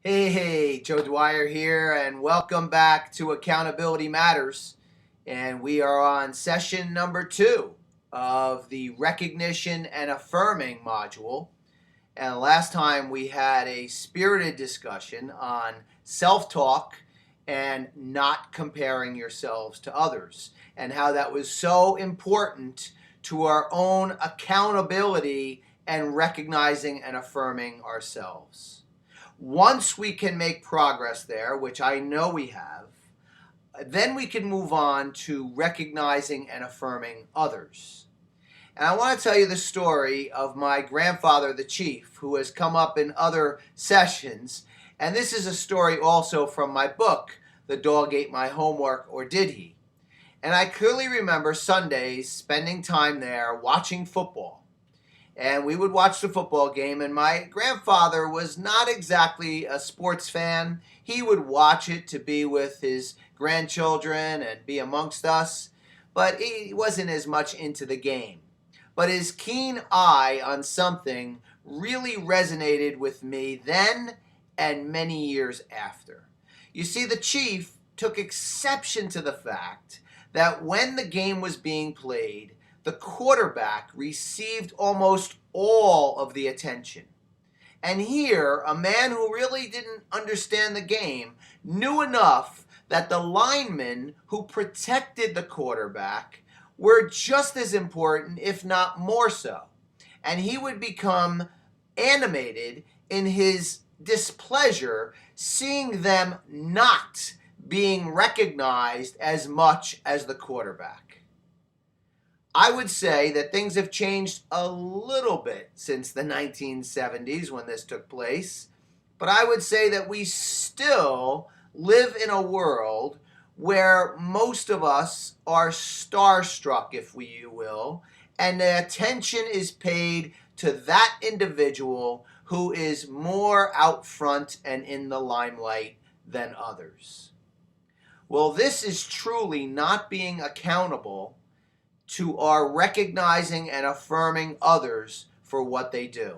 Hey, Joe Dwyer here, and welcome back to Accountability Matters. And we are on session number 2 of the Recognition and Affirming module. And last time we had a spirited discussion on self talk and not comparing yourselves to others, and how that was so important to our own accountability and recognizing and affirming ourselves. Once we can make progress there, which I know we have, then we can move on to recognizing and affirming others. And I want to tell you the story of my grandfather, the chief, who has come up in other sessions. And this is a story also from my book, The Dog Ate My Homework, or Did He? And I clearly remember Sundays spending time there watching football. And we would watch the football game, and my grandfather was not exactly a sports fan. He would watch it to be with his grandchildren and be amongst us, but he wasn't as much into the game. But his keen eye on something really resonated with me then and many years after. You see, the chief took exception to the fact that when the game was being played, the quarterback received almost all of the attention. And here, a man who really didn't understand the game knew enough that the linemen who protected the quarterback were just as important, if not more so. And he would become animated in his displeasure seeing them not being recognized as much as the quarterback. I would say that things have changed a little bit since the 1970s when this took place, but I would say that we still live in a world where most of us are starstruck, if you will, and the attention is paid to that individual who is more out front and in the limelight than others. Well, this is truly not being accountable to our recognizing and affirming others for what they do.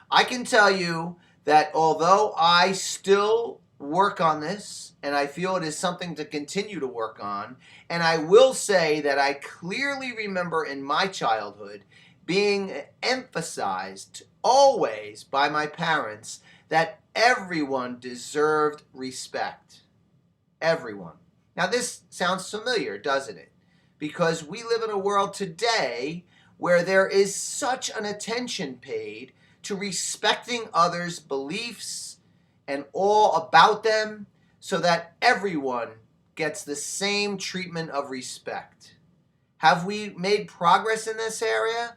I can tell you that although I still work on this, and I feel it is something to continue to work on, and I will say that I clearly remember in my childhood being emphasized always by my parents that everyone deserved respect. Everyone. Now this sounds familiar, doesn't it? Because we live in a world today where there is such an attention paid to respecting others' beliefs and all about them so that everyone gets the same treatment of respect. Have we made progress in this area?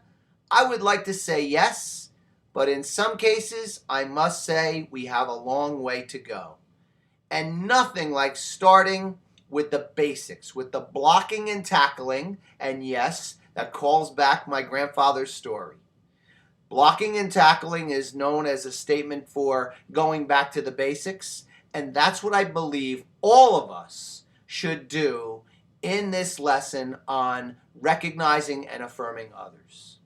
I would like to say yes, but in some cases, I must say we have a long way to go. And nothing like starting with the basics, with the blocking and tackling, and yes, that calls back my grandfather's story. Blocking and tackling is known as a statement for going back to the basics, and that's what I believe all of us should do in this lesson on recognizing and affirming others.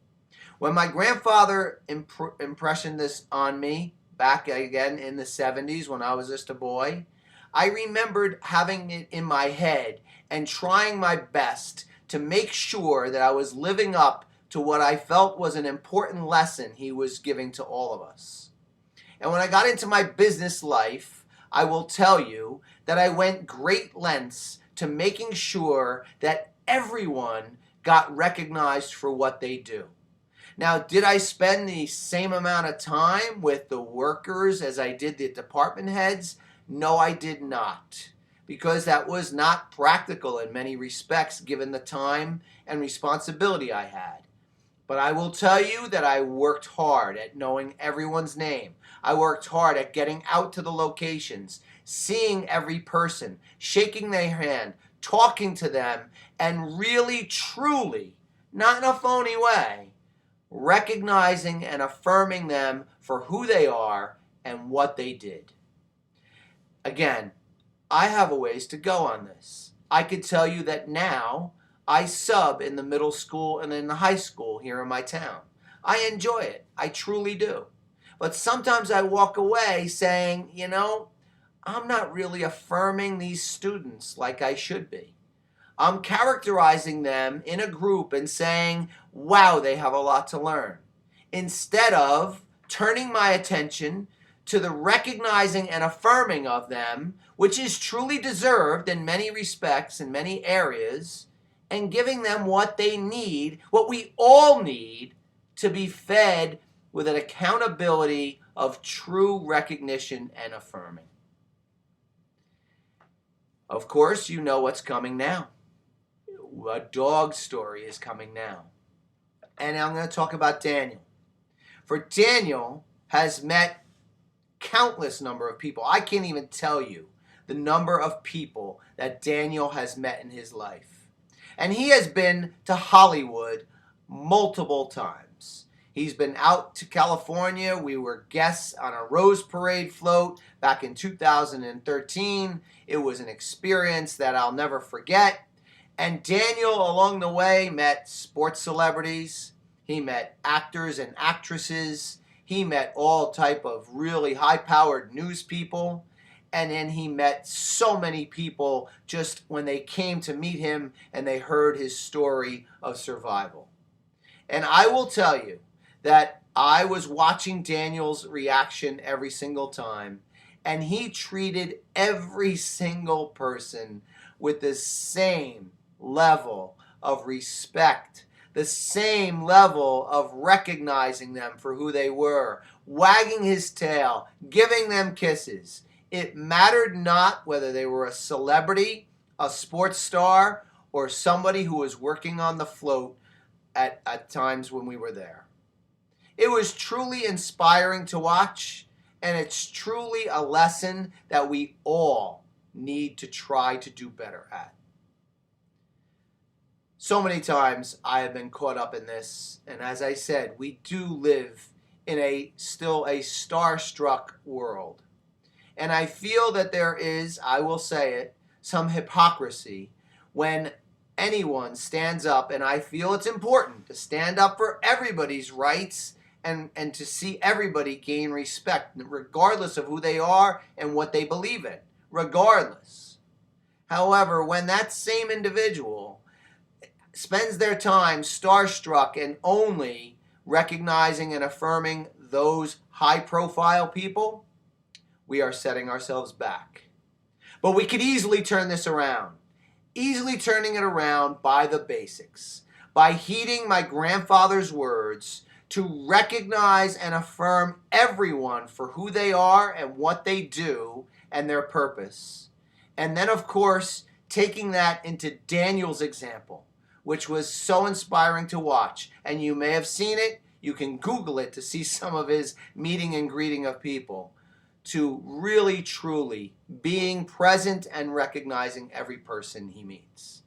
When my grandfather impressioned this on me, back again in the 70s when I was just a boy, I remembered having it in my head and trying my best to make sure that I was living up to what I felt was an important lesson he was giving to all of us. And when I got into my business life, I will tell you that I went great lengths to making sure that everyone got recognized for what they do. Now, did I spend the same amount of time with the workers as I did the department heads? No, I did not, because that was not practical in many respects given the time and responsibility I had. But I will tell you that I worked hard at knowing everyone's name. I worked hard at getting out to the locations, seeing every person, shaking their hand, talking to them, and really, truly, not in a phony way, recognizing and affirming them for who they are and what they did. Again, I have a ways to go on this. I could tell you that now I sub in the middle school and in the high school here in my town. I enjoy it. I truly do. But sometimes I walk away saying, I'm not really affirming these students like I should be. I'm characterizing them in a group and saying, wow, they have a lot to learn, instead of turning my attention to the recognizing and affirming of them, which is truly deserved in many respects, in many areas, and giving them what they need, what we all need, to be fed with an accountability of true recognition and affirming. Of course, you know what's coming now. A dog story is coming now. And I'm going to talk about Daniel. For Daniel has met countless number of people. I can't even tell you the number of people that Daniel has met in his life. And he has been to Hollywood multiple times. He's been out to California. We were guests on a Rose Parade float back in 2013. It was an experience that I'll never forget. And Daniel, along the way, met sports celebrities. He met actors and actresses. He met all type of really high-powered news people. And then he met so many people just when they came to meet him and they heard his story of survival. And I will tell you that I was watching Daniel's reaction every single time, and he treated every single person with the same level of respect, the same level of recognizing them for who they were, wagging his tail, giving them kisses. It mattered not whether they were a celebrity, a sports star, or somebody who was working on the float at times when we were there. It was truly inspiring to watch, and it's truly a lesson that we all need to try to do better at. So many times I have been caught up in this, and as I said, we do live in still a star-struck world. And I feel that there is, I will say it, some hypocrisy when anyone stands up, and I feel it's important to stand up for everybody's rights and to see everybody gain respect, regardless of who they are and what they believe in, regardless. However, when that same individual spends their time starstruck and only recognizing and affirming those high-profile people, we are setting ourselves back. But we could easily turn this around. Easily turning it around by the basics. By heeding my grandfather's words to recognize and affirm everyone for who they are and what they do and their purpose. And then, of course, taking that into Daniel's example, which was so inspiring to watch. And you may have seen it. You can Google it to see some of his meeting and greeting of people. To really, truly being present and recognizing every person he meets.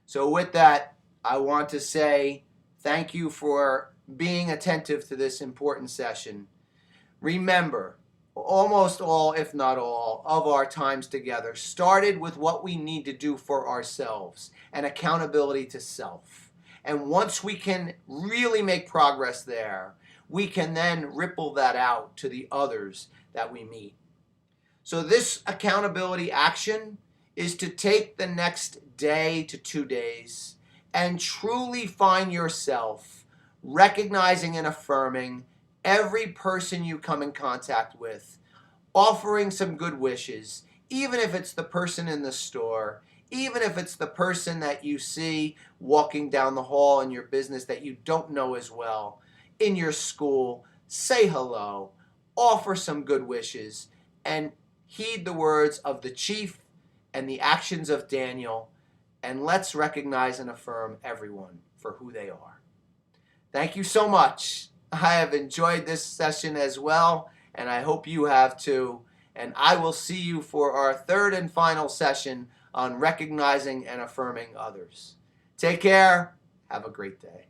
So with that, I want to say thank you for being attentive to this important session. Remember, almost all, if not all, of our times together started with what we need to do for ourselves and accountability to self. And once we can really make progress there, we can then ripple that out to the others that we meet. So this accountability action is to take the next day to 2 days and truly find yourself recognizing and affirming every person you come in contact with, offering some good wishes, even if it's the person in the store, even if it's the person that you see walking down the hall in your business that you don't know as well, in your school. Say hello, offer some good wishes, and heed the words of the chief and the actions of Daniel, and let's recognize and affirm everyone for who they are. Thank you so much. I have enjoyed this session as well, and I hope you have too. And I will see you for our third and final session on recognizing and affirming others. Take care. Have a great day.